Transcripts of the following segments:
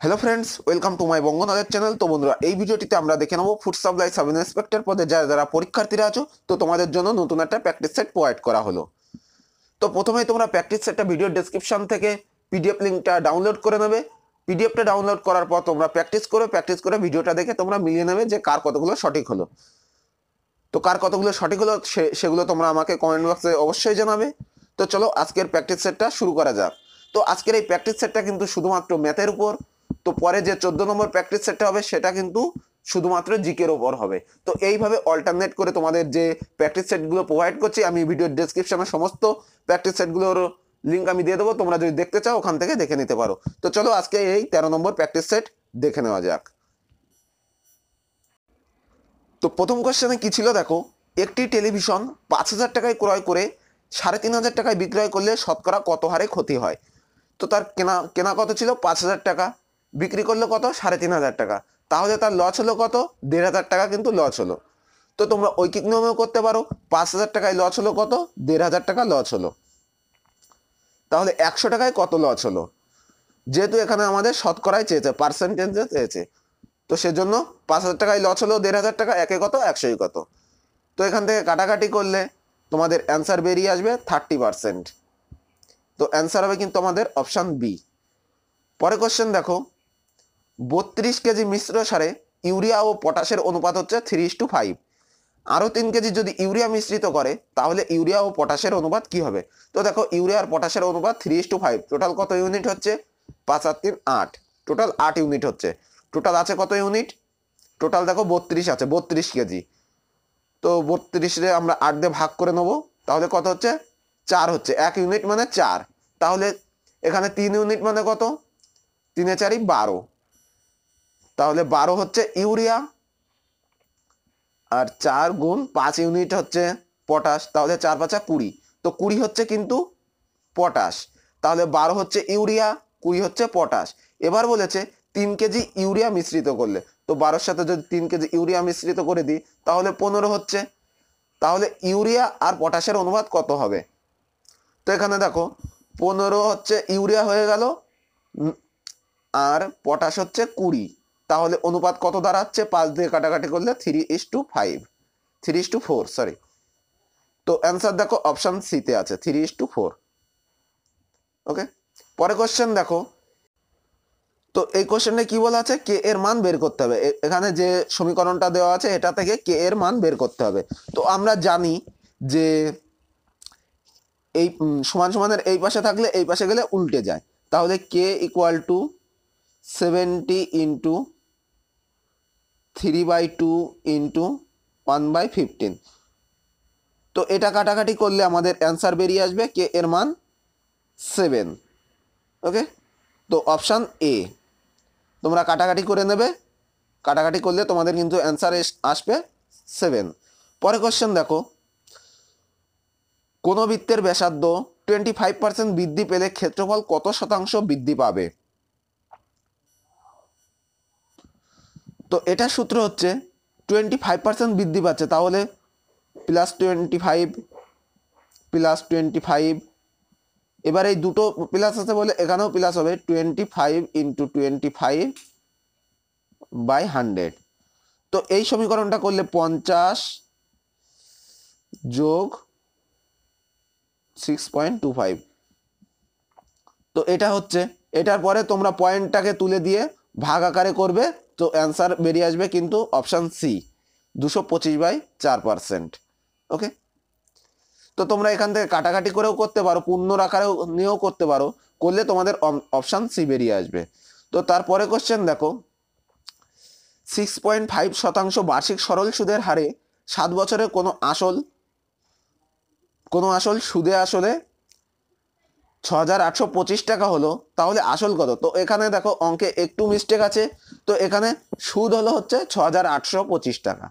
Hello friends, welcome to my Banga knowledge channel. তো বন্ধুরা, এই ভিডিওটিতে আমরা দেখে নেবো ফুড সাপ্লাই সাব ইন্সপেক্টর পদে যারা যারা পরীক্ষার্থীরা আছো, তো তোমাদের জন্য নতুন একটা প্র্যাকটিস সেট প্রোভাইড করা হলো। তো প্রথমেই তোমরা প্র্যাকটিস সেটটা ভিডিও ডেসক্রিপশন থেকে পিডিএফ লিঙ্কটা ডাউনলোড করে নেবে। পিডিএফটা ডাউনলোড করার পর তোমরা প্র্যাকটিস করে ভিডিওটা দেখে তোমরা মিলিয়ে নেবে যে কার কতগুলো সঠিক হলো। তো কার কতগুলো সঠিক হলো সেগুলো তোমরা আমাকে কমেন্ট বক্সে অবশ্যই জানাবে। তো চলো আজকের প্র্যাকটিস সেটটা শুরু করা যাক। তো আজকের এই প্র্যাকটিস সেটটা কিন্তু শুধুমাত্র ম্যাথের উপর। তো পরে যে 14 নম্বর প্র্যাকটিস সেটটা হবে সেটা কিন্তু শুধুমাত্র জিকের ওপর হবে। তো এইভাবে অল্টারনেট করে তোমাদের যে প্র্যাকটিস সেটগুলো প্রোভাইড করছি, আমি ভিডিওর ডেসক্রিপশনে সমস্ত প্র্যাকটিস সেটগুলোর লিঙ্ক আমি দিয়ে দেবো, তোমরা যদি দেখতে চাও ওখান থেকে দেখে নিতে পারো। তো চলো আজকে এই 13 নম্বর প্র্যাকটিস সেট দেখে নেওয়া যাক। তো প্রথম কোশ্চেনে কি ছিল দেখো, একটি টেলিভিশন 5,000 টাকায় ক্রয় করে 3,500 টাকায় বিক্রয় করলে শতকরা কত হারে ক্ষতি হয়। তো তার কেনা কেনা কত ছিল 5,000 টাকা, বিক্রি করলো কত 3,500 টাকা, তাহলে তার লস হলো কত 1,500 টাকা কিন্তু লস হলো। তো তোমরা ঐকিক নিয়মেও করতে পারো, 5,000 টাকায় লস হলো কত 1,500 টাকা লস হলো, তাহলে 100 টাকায় কত লস হলো। যেহেতু এখানে আমাদের শতকরাই চেয়েছে, পার্সেন্টেজে চেয়েছে, তো সেজন্য 5,000 টাকায় লস হলো 1,500 টাকা, একে কত 100ই কত। তো এখান থেকে কাটাকাটি করলে তোমাদের অ্যান্সার বেরিয়ে আসবে 30%। তো অ্যান্সার হবে কিন্তু আমাদের অপশান বি। পরে কোশ্চেন দেখো, 32 কেজি মিশ্র সারে ইউরিয়া ও পটাশের অনুপাত হচ্ছে 3:5। আরও 3 কেজি যদি ইউরিয়া মিশ্রিত করে তাহলে ইউরিয়া ও পটাশের অনুপাত কি হবে। তো দেখো, ইউরিয়া আর পটাশের অনুপাত 3:5, টোটাল কত ইউনিট হচ্ছে 5 আর 3 8, টোটাল 8 ইউনিট হচ্ছে। টোটাল আছে কত ইউনিট, টোটাল দেখো 32 আছে, 32 কেজি। তো 32-রে আমরা 8 দিয়ে ভাগ করে নেবো, তাহলে কত হচ্ছে 4 হচ্ছে, 1 ইউনিট মানে 4। তাহলে এখানে 3 ইউনিট মানে কত, 3 এ 4 12, তাহলে 12 হচ্ছে ইউরিয়া, আর 4 গুণ 5 ইউনিট হচ্ছে পটাশ, তাহলে 4 5 20। তো 20 হচ্ছে কিন্তু পটাশ, তাহলে 12 হচ্ছে ইউরিয়া, 20 হচ্ছে পটাশ। এবার বলেছে 3 কেজি ইউরিয়া মিশ্রিত করলে, তো 12-র সাথে যদি 3 কেজি ইউরিয়া মিশ্রিত করে দিই তাহলে 15 হচ্ছে। তাহলে ইউরিয়া আর পটাশের অনুপাত কত হবে। তো এখানে দেখো 15 হচ্ছে ইউরিয়া হয়ে গেল, আর পটাশ হচ্ছে 20, তাহলে অনুপাত কত দাঁড়াচ্ছে, 5 দিয়ে কাটাকাটি করলে 3:5, 3:4 সরি। তো অ্যান্সার দেখো অপশান সিতে আছে 3:4। ওকে, পরে কোশ্চেন দেখো, তো এই কোশ্চেনে কি বলা আছে, কে এর মান বের করতে হবে। এখানে যে সমীকরণটা দেওয়া আছে এটা থেকে কে এর মান বের করতে হবে। তো আমরা জানি যে এই সমান সমানের এই পাশে থাকলে এই পাশে গেলে উল্টে যায়, তাহলে K equal to 70 into 3/2 into 1/15। তো এটা কাটাকাটি করলে আমাদের অ্যান্সার বেরিয়ে আসবে কে এর মান 7। ওকে, তো অপশান এ তোমরা কাটাকাটি করে নেবে, কাটাকাটি করলে তোমাদের কিন্তু অ্যান্সার আসবে 7। পরে কোশ্চেন দেখো, কোনো বৃত্তের ব্যাসার্ধ 25% বৃদ্ধি পেলে ক্ষেত্রফল কত শতাংশ বৃদ্ধি পাবে। তো এটা সূত্র হচ্ছে 25% বৃদ্ধি পাচ্ছে, তাহলে +25 +25, এবার এই দুটো প্লাস আছে বলে এখানেও প্লাস হবে, 25 ইন্টু 25/100। তো এই সমীকরণটা করলে 50 যোগ 6.25। তো এটা হচ্ছে, এটার পরে তোমরা পয়েন্টটাকে তুলে দিয়ে ভাগ আকারে করবে, তো অ্যান্সার বেরিয়ে আসবে কিন্তু অপশান সি 225/4%। ওকে, তো তোমরা এখান থেকে কাটাকাটি করেও করতে পারো, পূর্ণ আকারেও নিয়েও করতে পারো, করলে তোমাদের অপশান সি বেরিয়ে আসবে। তো তারপরে কোশ্চেন দেখো, 6.5% বার্ষিক সরল সুদের হারে 7 বছরে কোনো আসল সুদে আসলে 6,825 টাকা হলো, তাহলে আসল কত। তো এখানে দেখো অঙ্কে একটু মিস্টেক আছে, তো এখানে সুদ হলো হচ্ছে 6,825 টাকা,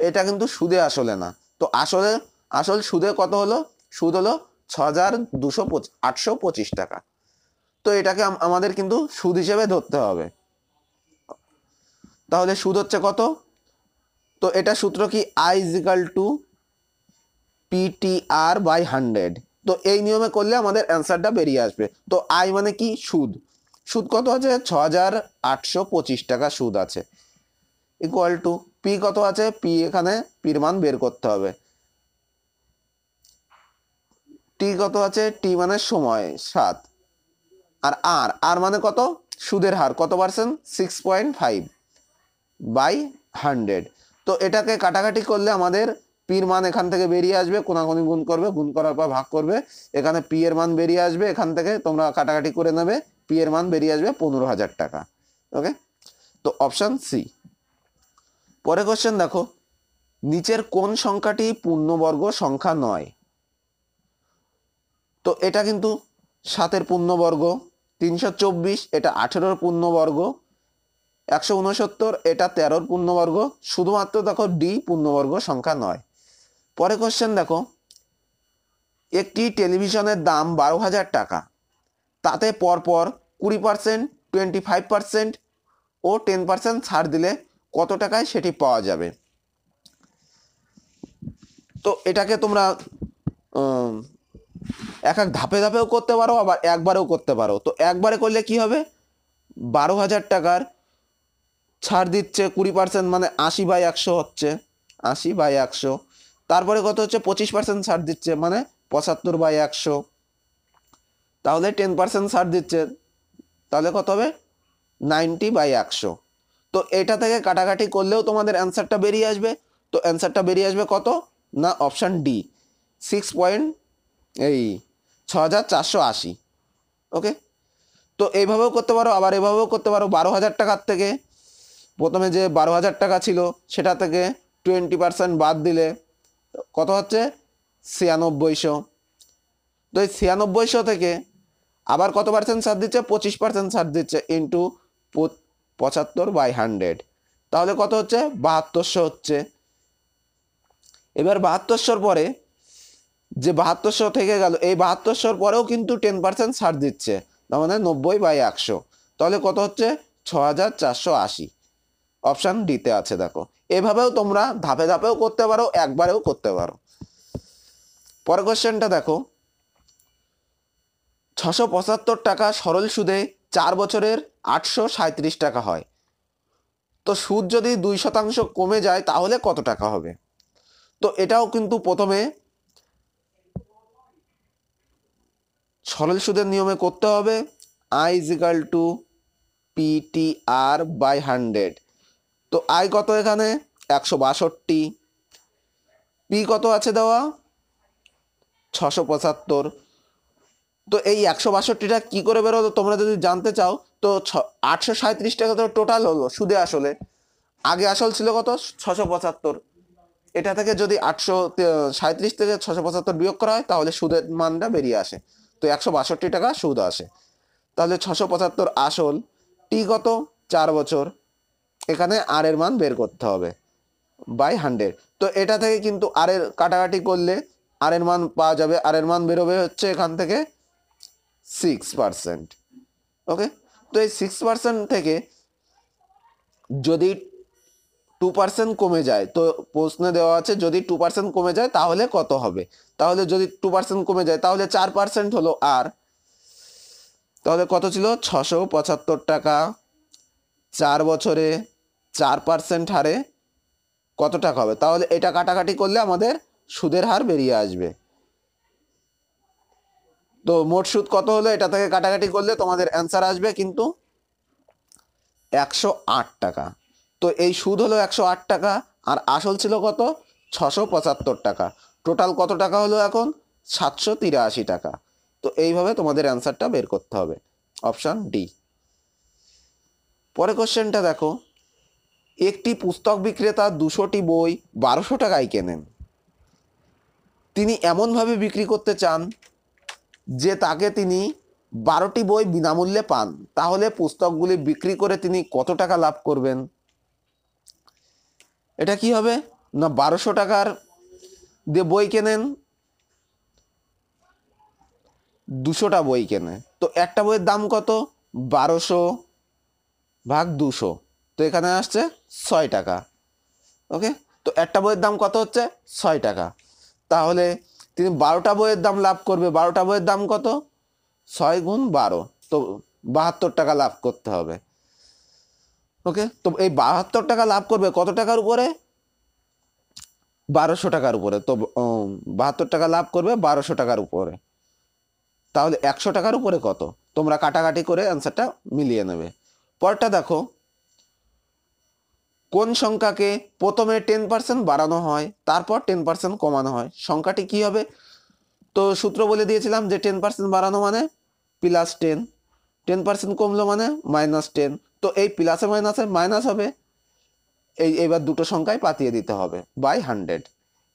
এটা কিন্তু সুদে আসলে না। তো আসল সুদে কত হলো, সুদ হলো 6,825 টাকা। তো এটাকে আমাদের কিন্তু সুদ হিসেবে ধরতে হবে। তাহলে সুদ হচ্ছে কত, তো এটা সূত্র কি I = PTR/100। তো এই নিয়মে করলে আমাদের অ্যান্সারটা বেরিয়ে আসবে। তো আই মানে কি, সুদ, সুদ কত আছে? 6,825 টাকা সুদ আছে, ইকুয়াল টু পি কত আছে? পি এখানে পির মান বের করতে হবে। টি কত আছে? টি মানে সময় 7, আর আর আর মানে কত? সুদের হার কত পার্সেন্ট? 6.5 বাই 100। তো এটাকে কাটাকাটি করলে আমাদের পির মান এখান থেকে বেরিয়ে আসবে, কোনাকুনি গুণ করবে, গুণ করার পর ভাগ করবে, এখানে পি এর মান বেরিয়ে আসবে, এখান থেকে তোমরা কাটাকাটি করে নেবে, পি এর মান বেরিয়ে আসবে 15,000 টাকা। ওকে, তো অপশন সি। পরে কোশ্চেন দেখো, নিচের কোন সংখ্যাটি পূর্ণবর্গ সংখ্যা নয়? তো এটা কিন্তু 7-এর পূর্ণবর্গ, 324 এটা 18-র পূর্ণবর্গ, 169 এটা 13-র পূর্ণবর্গ, শুধুমাত্র দেখো ডি পূর্ণবর্গ সংখ্যা নয়। পরে কোশ্চেন দেখো, একটি টেলিভিশনের দাম 12,000 টাকা, তাতে পরপর 20%, 25% ও 10% ছাড় দিলে কত টাকায় সেটি পাওয়া যাবে? তো এটাকে তোমরা এক এক ধাপে ধাপেও করতে পারো, আবার একবারেও করতে পারো। তো একবারে করলে কি হবে? 12,000 টাকার ছাড় দিচ্ছে 20%, মানে 80/100 হচ্ছে, 80/100। তারপরে কত হচ্ছে? 25% ছাড় দিচ্ছে, মানে 75/100। তাহলে 10% ছাড় দিচ্ছে, তাহলে কত হবে? 90/100। তো এটা থেকে কাটাকাটি করলেও তোমাদের অ্যান্সারটা বেরিয়ে আসবে। তো অ্যান্সারটা বেরিয়ে আসবে কত? না, অপশান ডি, 6,480। ওকে, তো এইভাবেও করতে পারো, আবার এভাবেও করতে পারো। 12,000 টাকার থেকে প্রথমে যে 12,000 টাকা ছিল সেটা থেকে 20% বাদ দিলে কত হচ্ছে? 9600। তো এই 9600 থেকে আবার কত পার্সেন্ট ছাড় দিচ্ছে? 25% ছাড় দিচ্ছে, ইন্টু 75/100, তাহলে কত হচ্ছে? 7200 হচ্ছে। এবার 7200 পরে যে 7200 থেকে গেল, এই 7200 পরেও কিন্তু 10% ছাড় দিচ্ছে, তার মানে 90/100, তাহলে কত হচ্ছে? 6,480। অপশান ডিতে আছে দেখো। এভাবেও তোমরা ধাপে ধাপেও করতে পারো, একবারেও করতে পারো। পরের কোশ্চেনটা দেখো, 675 টাকা সরল সুদে 4 বছরের 837 টাকা হয়, তো সুদ যদি 2% কমে যায় তাহলে কত টাকা হবে? তো এটাও কিন্তু প্রথমে সরল সুদের নিয়মে করতে হবে। I equal to PTR/100। তো আই কত এখানে? 162। পি কত আছে দেওয়া? 675। তো এই 162টা কি করে বেরোলো তোমরা যদি জানতে চাও, তো 837 টাকা তো টোটাল হলো সুদে আসলে। আগে আসল ছিল কত? 675। এটা থেকে যদি 837 থেকে 675 বিয়োগ করা হয় তাহলে সুদের মানটা বেরিয়ে আসে। তো 162 টাকা সুদ আসে। তাহলে 675 আসল, টি কত? 4 বছর, এখানে আর এর মান বের করতে হবে বাই 100। তো এটা থেকে কিন্তু আর এর কাটাকাটি করলে আর এর মান পাওয়া যাবে, আর এর মান বেরোবে হচ্ছে এখান থেকে 6%। ওকে, তো এই 6% থেকে যদি 2% কমে যায়, তো প্রশ্নে দেওয়া আছে যদি 2% কমে যায় তাহলে কত হবে? তাহলে যদি 2% কমে যায় তাহলে 4% হলো আর, তাহলে কত ছিল? 675 টাকা 4 বছরে 4% হারে কত টাকা হবে? তাহলে এটা কাটাকাটি করলে আমাদের সুদের হার বেরিয়ে আসবে। তো মোট সুদ কত হলো? এটা থেকে কাটাকাটি করলে তোমাদের অ্যান্সার আসবে কিন্তু 108 টাকা। তো এই সুদ হলো 108 টাকা, আর আসল ছিল কত? 675 টাকা। টোটাল কত টাকা হলো এখন? 783 টাকা। তো এইভাবে তোমাদের অ্যান্সারটা বের করতে হবে, অপশান ডি। পরে কোশ্চেনটা দেখো, একটি পুস্তক বিক্রেতা 200টি বই 1200 টাকায় কেনেন। তিনি এমনভাবে বিক্রি করতে চান যে তাকে তিনি 12টি বই বিনামূল্যে পান, তাহলে পুস্তকগুলি বিক্রি করে তিনি কত টাকা লাভ করবেন? এটা কি হবে? না, 1200 টাকার দিয়ে বই কেনেন, 200টা বই কেনে, তো একটা বইয়ের দাম কত? 1200/200, তো এখানে আসছে 6 টাকা। ওকে, তো একটা বইয়ের দাম কত হচ্ছে? 6 টাকা। তাহলে তিনি 12টা বইয়ের দাম লাভ করবে। 12টা বইয়ের দাম কত? 6 × 12, তো 72 টাকা লাভ করতে হবে। ওকে, তো এই 72 টাকা লাভ করবে কত টাকার উপরে? 1200 টাকার উপরে। তো 72 টাকা লাভ করবে 1200 টাকার উপরে, তাহলে 100 টাকার উপরে কত? তোমরা কাটাকাটি করে অ্যান্সারটা মিলিয়ে নেবে। পরটা দেখো, কোন সংখ্যাকে প্রথমে 10% বাড়ানো হয় তারপর 10% কমানো হয়, সংখ্যাটি কি হবে? তো সূত্র বলে দিয়েছিলাম যে 10% বাড়ানো মানে +10, 10% কমলো মানে -10। তো এই প্লাসে মাইনাসে মাইনাস হবে, এইবার দুটো সংখ্যায় পাতিয়ে দিতে হবে বাই 100।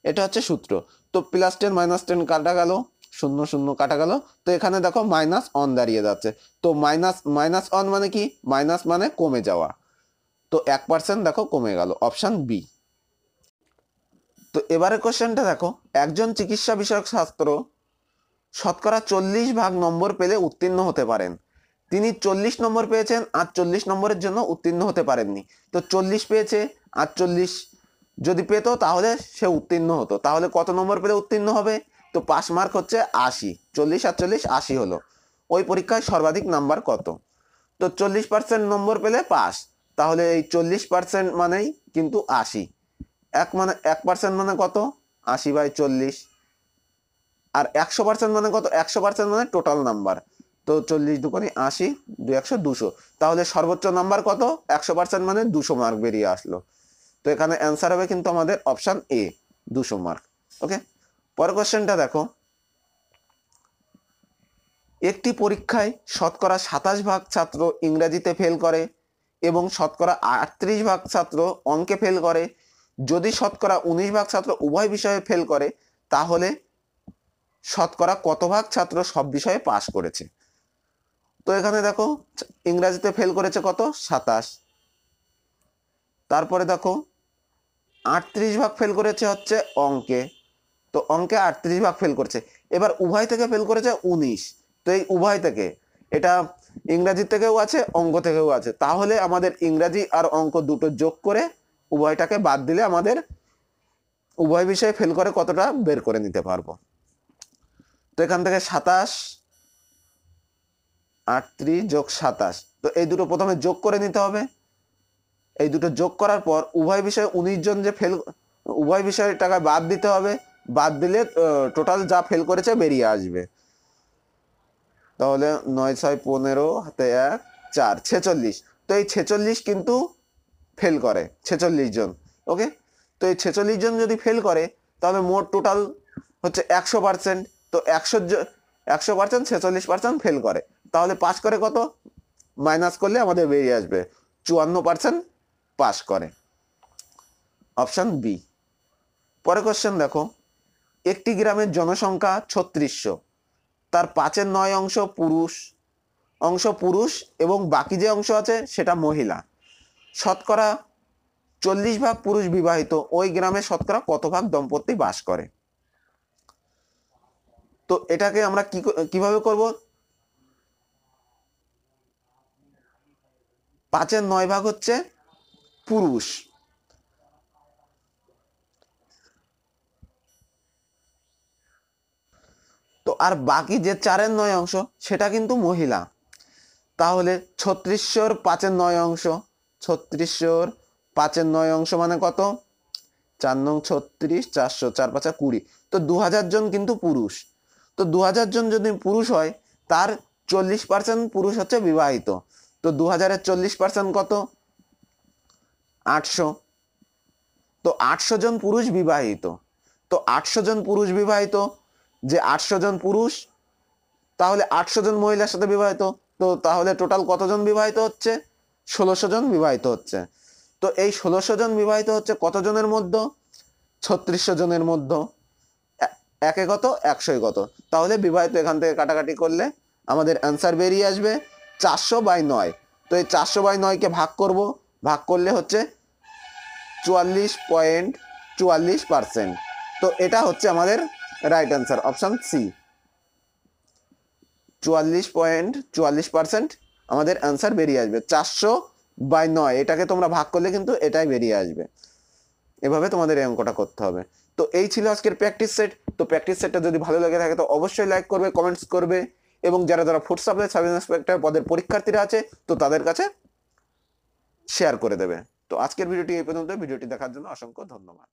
এটা হচ্ছে সূত্র। তো +10 -10 কাটা গেল, 0 0 কাটা গেল। তো এখানে দেখো -1 দাঁড়িয়ে যাচ্ছে। তো -1 মানে কি? মাইনাস মানে কমে যাওয়া। তো 1% দেখো কমে গেল, অপশন বি। তো এবারে কোশ্চেনটা দেখো, একজন চিকিৎসা বিষয়ক ছাত্র শতকরা 40 নম্বর পেলে উত্তীর্ণ হতে পারেন। তিনি 40 নম্বর পেয়েছেন আর 40 নম্বরের জন্য উত্তীর্ণ হতে পারেননি। তো 40 পেয়েছে আর 40 যদি পেত তাহলে সে উত্তীর্ণ হতো। তাহলে কত নম্বর পেলে উত্তীর্ণ হবে? তো পাস মার্ক হচ্ছে 80, 40 আর 40 80 হলো। ওই পরীক্ষায় সর্বাধিক নাম্বার কত? তো 40% নম্বর পেলে পাস, তাহলে এই 40% মানেই কিন্তু 80। 1% মানে কত? 80/40। আর 100% মানে কত? 100% মানে টোটাল নাম্বার। তো 40 দুগুণে 80, 2 100 200। তাহলে সর্বোচ্চ নাম্বার কত? 100% মানে 200 মার্ক বেরিয়ে আসলো। তো এখানে অ্যান্সার হবে কিন্তু আমাদের অপশন এ, 200 মার্ক। ওকে, পরের কোশ্চেনটা দেখো, একটি পরীক্ষায় শতকরা 27 ছাত্র ইংরেজিতে ফেল করে এবং শতকরা 38 ছাত্র অঙ্কে ফেল করে। যদি শতকরা 19 ছাত্র উভয় বিষয়ে ফেল করে, তাহলে শতকরা কত ছাত্র সব বিষয়ে পাশ করেছে? তো এখানে দেখো, ইংরেজিতে ফেল করেছে কত? 27। তারপরে দেখো 38 ফেল করেছে হচ্ছে অঙ্কে। তো অঙ্কে 38 ফেল করেছে। এবার উভয় থেকে ফেল করেছে 19। তো এই উভয় থেকে, এটা ইংরাজি থেকেও আছে, অঙ্ক থেকেও আছে। তাহলে আমাদের ইংরাজি আর অঙ্ক দুটো যোগ করে উভয়টাকে বাদ দিলে আমাদের উভয় বিষয়ে ফেল করে কতটা বের করে নিতে পারবো। তো এখান থেকে 27, 38 যোগ 27, তো এই দুটো প্রথমে যোগ করে নিতে হবে। এই দুটো যোগ করার পর উভয় বিষয়ে 19 জন যে ফেল, উভয় বিষয়ের টাকা বাদ দিতে হবে। বাদ দিলে টোটাল যা ফেল করেছে বেরিয়ে আসবে। তাহলে 9 6 15 হাতে 1 4 46। তো এই 46 কিন্তু ফেল করে, 46 জন। ওকে, তো এই 46 জন যদি ফেল করে তাহলে মোট টোটাল হচ্ছে 100%। তো 100% 46% ফেল করে, তাহলে পাস করে কত? মাইনাস করলে আমাদের বেরিয়ে আসবে 54% পাস করে, অপশন বি। পরের কোশ্চেন দেখো, একটি গ্রামের জনসংখ্যা 3600, তার 5/9 অংশ পুরুষ এবং বাকি যে অংশ আছে সেটা মহিলা। শতকরা 40 পুরুষ বিবাহিত, ওই গ্রামে শতকরা কত দম্পতি বাস করে? তো এটাকে আমরা কিভাবে করব? 5/9 হচ্ছে পুরুষ, তো আর বাকি যে 4/9 অংশ সেটা কিন্তু মহিলা। তাহলে 3600 5/9 অংশ, 3600 5/9 অংশ মানে কত? 4 নং 36, 400, 4 5 20। তো 2000 জন কিন্তু পুরুষ। তো 2000 জন যদি পুরুষ হয়, তার 40% পুরুষ হচ্ছে বিবাহিত। তো 2000-এর 40% কত? 800। তো 800 জন পুরুষ বিবাহিত। তো 800 জন পুরুষ বিবাহিত, যে 800 জন পুরুষ, তাহলে 800 জন মহিলার সাথে বিবাহিত। তো তাহলে টোটাল কতজন বিবাহিত হচ্ছে? 1600 জন বিবাহিত হচ্ছে। তো এই 1600 জন বিবাহিত হচ্ছে কতজনের মধ্যে? 3600 জনের মধ্যে। একে কত? 100 কত? তাহলে বিবাহিত এখান থেকে কাটাকাটি করলে আমাদের অ্যান্সার বেরিয়ে আসবে 400/9। তো এই 400/9কে ভাগ করব, ভাগ করলে হচ্ছে 44.44%। তো এটা হচ্ছে আমাদের রাইট অ্যান্সার, অপশন সি, 44.44% আমাদের অ্যান্সার বেরিয়ে আসবে। 400/9 এটাকে তোমরা ভাগ করলে কিন্তু এটাই বেরিয়ে আসবে। এভাবে তোমাদের এই অঙ্কটা করতে হবে। তো এই ছিল আজকের প্র্যাকটিস সেট। তো প্র্যাকটিস সেটটা যদি ভালো লেগে থাকে তো অবশ্যই লাইক করবে, কমেন্টস করবে এবং যারা যারা ফুড সাপ্লাই সাব ইন্সপেক্টর পদের পরীক্ষার্থীরা আছে তো তাদের কাছে শেয়ার করে দেবে। তো আজকের ভিডিওটি এই পর্যন্ত। ভিডিওটি দেখার জন্য অসংখ্য ধন্যবাদ।